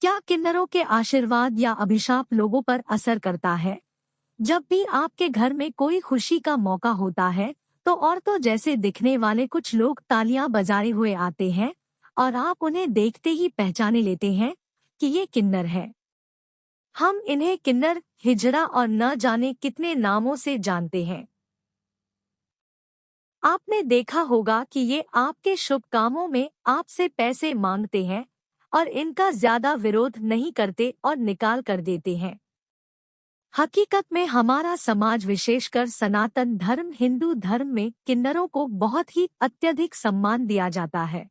क्या किन्नरों के आशीर्वाद या अभिशाप लोगों पर असर करता है? जब भी आपके घर में कोई खुशी का मौका होता है, तो औरतों जैसे दिखने वाले कुछ लोग तालियां बजाए हुए आते हैं और आप उन्हें देखते ही पहचाने लेते हैं कि ये किन्नर है। हम इन्हें किन्नर, हिजड़ा और न जाने कितने नामों से जानते हैं। आपने देखा होगा कि ये आपके शुभ कामों में आपसे पैसे मांगते हैं और इनका ज्यादा विरोध नहीं करते और निकाल कर देते हैं। हकीकत में हमारा समाज, विशेषकर सनातन धर्म हिंदू धर्म में किन्नरों को बहुत ही अत्यधिक सम्मान दिया जाता है।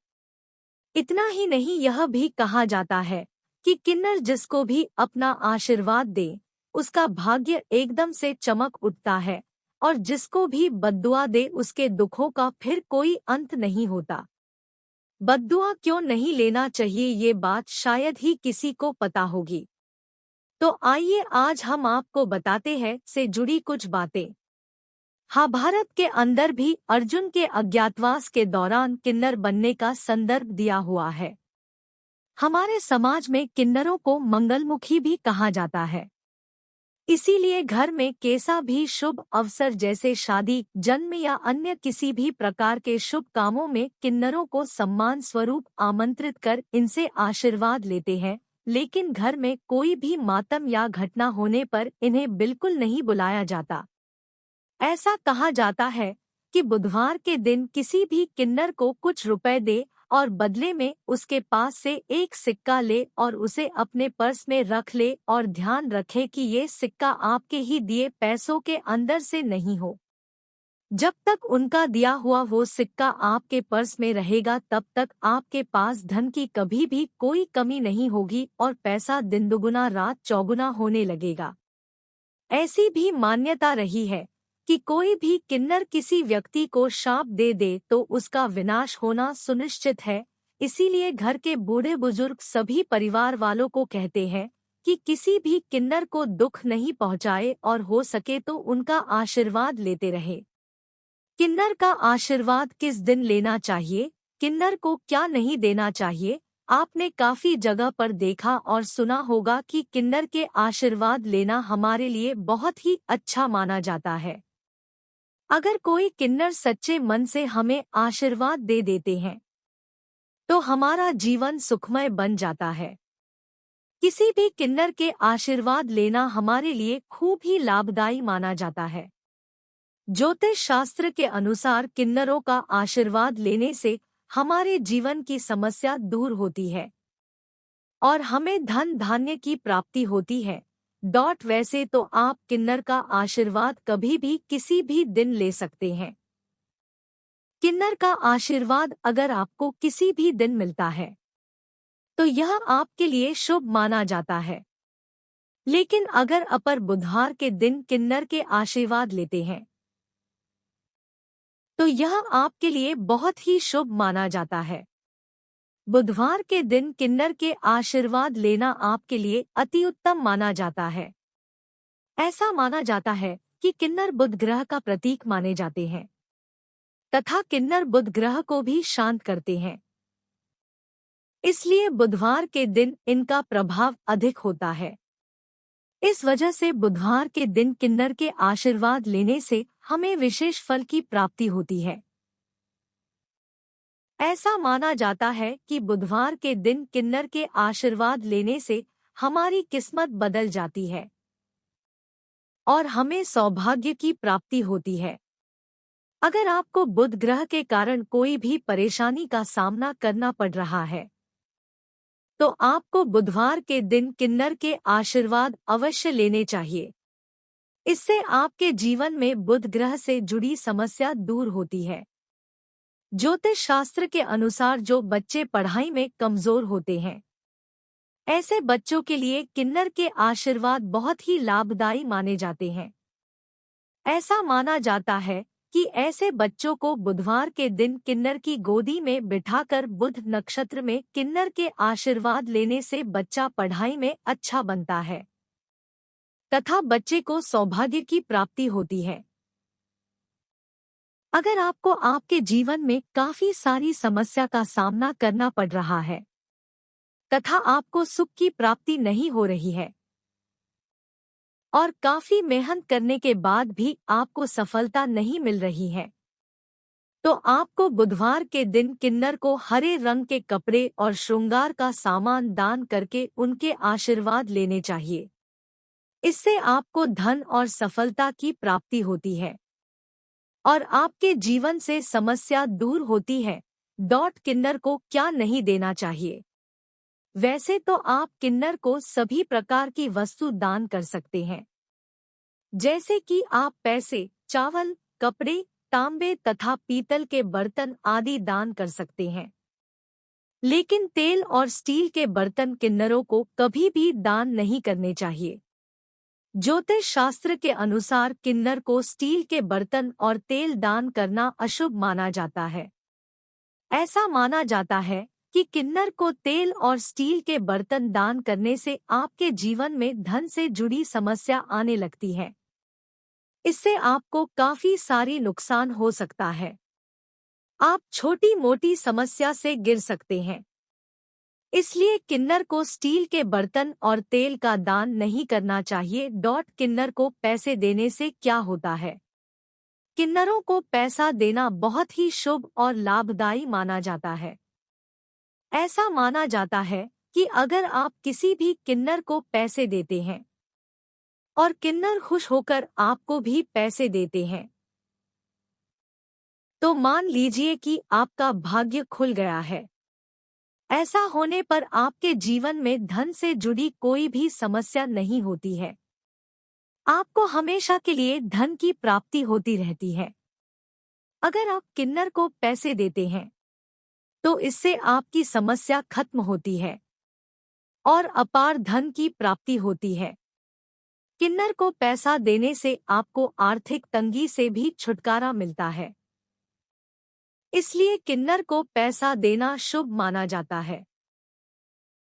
इतना ही नहीं, यह भी कहा जाता है कि किन्नर जिसको भी अपना आशीर्वाद दे, उसका भाग्य एकदम से चमक उठता है और जिसको भी बद्दुआ दे उसके दुखों का फिर कोई अंत नहीं होता। बद्दुआ क्यों नहीं लेना चाहिए, ये बात शायद ही किसी को पता होगी। तो आइए आज हम आपको बताते हैं से जुड़ी कुछ बातें। महाभारत के अंदर भी अर्जुन के अज्ञातवास के दौरान किन्नर बनने का संदर्भ दिया हुआ है। हमारे समाज में किन्नरों को मंगलमुखी भी कहा जाता है। इसीलिए घर में कैसा भी शुभ अवसर जैसे शादी, जन्म या अन्य किसी भी प्रकार के शुभ कामों में किन्नरों को सम्मान स्वरूप आमंत्रित कर इनसे आशीर्वाद लेते हैं। लेकिन घर में कोई भी मातम या घटना होने पर इन्हें बिल्कुल नहीं बुलाया जाता। ऐसा कहा जाता है कि बुधवार के दिन किसी भी किन्नर को कुछ रुपए दे और बदले में उसके पास से एक सिक्का ले और उसे अपने पर्स में रख ले और ध्यान रखे कि ये सिक्का आपके ही दिए पैसों के अंदर से नहीं हो। जब तक उनका दिया हुआ वो सिक्का आपके पर्स में रहेगा तब तक आपके पास धन की कभी भी कोई कमी नहीं होगी और पैसा दिन दुगुना रात चौगुना होने लगेगा। ऐसी भी मान्यता रही है कि कोई भी किन्नर किसी व्यक्ति को शाप दे दे तो उसका विनाश होना सुनिश्चित है। इसीलिए घर के बूढ़े बुजुर्ग सभी परिवार वालों को कहते हैं कि किसी भी किन्नर को दुख नहीं पहुंचाए और हो सके तो उनका आशीर्वाद लेते रहे। किन्नर का आशीर्वाद किस दिन लेना चाहिए, किन्नर को क्या नहीं देना चाहिए? आपने काफी जगह पर देखा और सुना होगा कि किन्नर के आशीर्वाद लेना हमारे लिए बहुत ही अच्छा माना जाता है। अगर कोई किन्नर सच्चे मन से हमें आशीर्वाद दे देते हैं तो हमारा जीवन सुखमय बन जाता है। किसी भी किन्नर के आशीर्वाद लेना हमारे लिए खूब ही लाभदायी माना जाता है। ज्योतिष शास्त्र के अनुसार किन्नरों का आशीर्वाद लेने से हमारे जीवन की समस्या दूर होती है और हमें धन धान्य की प्राप्ति होती है। वैसे तो आप किन्नर का आशीर्वाद कभी भी किसी भी दिन ले सकते हैं। किन्नर का आशीर्वाद अगर आपको किसी भी दिन मिलता है तो यह आपके लिए शुभ माना जाता है। लेकिन अगर अपर बुधवार के दिन किन्नर के आशीर्वाद लेते हैं तो यह आपके लिए बहुत ही शुभ माना जाता है। बुधवार के दिन किन्नर के आशीर्वाद लेना आपके लिए अति उत्तम माना जाता है। ऐसा माना जाता है कि किन्नर बुध ग्रह का प्रतीक माने जाते हैं तथा किन्नर बुध ग्रह को भी शांत करते हैं। इसलिए बुधवार के दिन इनका प्रभाव अधिक होता है। इस वजह से बुधवार के दिन किन्नर के आशीर्वाद लेने से हमें विशेष फल की प्राप्ति होती है। ऐसा माना जाता है कि बुधवार के दिन किन्नर के आशीर्वाद लेने से हमारी किस्मत बदल जाती है और हमें सौभाग्य की प्राप्ति होती है। अगर आपको बुध ग्रह के कारण कोई भी परेशानी का सामना करना पड़ रहा है तो आपको बुधवार के दिन किन्नर के आशीर्वाद अवश्य लेने चाहिए। इससे आपके जीवन में बुध ग्रह से जुड़ी समस्या दूर होती है। ज्योतिष शास्त्र के अनुसार जो बच्चे पढ़ाई में कमजोर होते हैं, ऐसे बच्चों के लिए किन्नर के आशीर्वाद बहुत ही लाभदायी माने जाते हैं। ऐसा माना जाता है कि ऐसे बच्चों को बुधवार के दिन किन्नर की गोदी में बिठाकर बुध नक्षत्र में किन्नर के आशीर्वाद लेने से बच्चा पढ़ाई में अच्छा बनता है तथा बच्चे को सौभाग्य की प्राप्ति होती है। अगर आपको आपके जीवन में काफी सारी समस्या का सामना करना पड़ रहा है तथा आपको सुख की प्राप्ति नहीं हो रही है और काफी मेहनत करने के बाद भी आपको सफलता नहीं मिल रही है, तो आपको बुधवार के दिन किन्नर को हरे रंग के कपड़े और श्रृंगार का सामान दान करके उनके आशीर्वाद लेने चाहिए। इससे आपको धन और सफलता की प्राप्ति होती है और आपके जीवन से समस्या दूर होती है। किन्नर को क्या नहीं देना चाहिए? वैसे तो आप किन्नर को सभी प्रकार की वस्तु दान कर सकते हैं, जैसे कि आप पैसे, चावल, कपड़े, तांबे तथा पीतल के बर्तन आदि दान कर सकते हैं। लेकिन तेल और स्टील के बर्तन किन्नरों को कभी भी दान नहीं करने चाहिए। ज्योतिष शास्त्र के अनुसार किन्नर को स्टील के बर्तन और तेल दान करना अशुभ माना जाता है। ऐसा माना जाता है कि किन्नर को तेल और स्टील के बर्तन दान करने से आपके जीवन में धन से जुड़ी समस्या आने लगती है। इससे आपको काफी सारी नुकसान हो सकता है। आप छोटी मोटी समस्या से गिर सकते हैं। इसलिए किन्नर को स्टील के बर्तन और तेल का दान नहीं करना चाहिए। किन्नर को पैसे देने से क्या होता है? किन्नरों को पैसा देना बहुत ही शुभ और लाभदायी माना जाता है। ऐसा माना जाता है कि अगर आप किसी भी किन्नर को पैसे देते हैं और किन्नर खुश होकर आपको भी पैसे देते हैं, तो मान लीजिए कि आपका भाग्य खुल गया है। ऐसा होने पर आपके जीवन में धन से जुड़ी कोई भी समस्या नहीं होती है। आपको हमेशा के लिए धन की प्राप्ति होती रहती है। अगर आप किन्नर को पैसे देते हैं तो इससे आपकी समस्या खत्म होती है और अपार धन की प्राप्ति होती है। किन्नर को पैसा देने से आपको आर्थिक तंगी से भी छुटकारा मिलता है। इसलिए किन्नर को पैसा देना शुभ माना जाता है।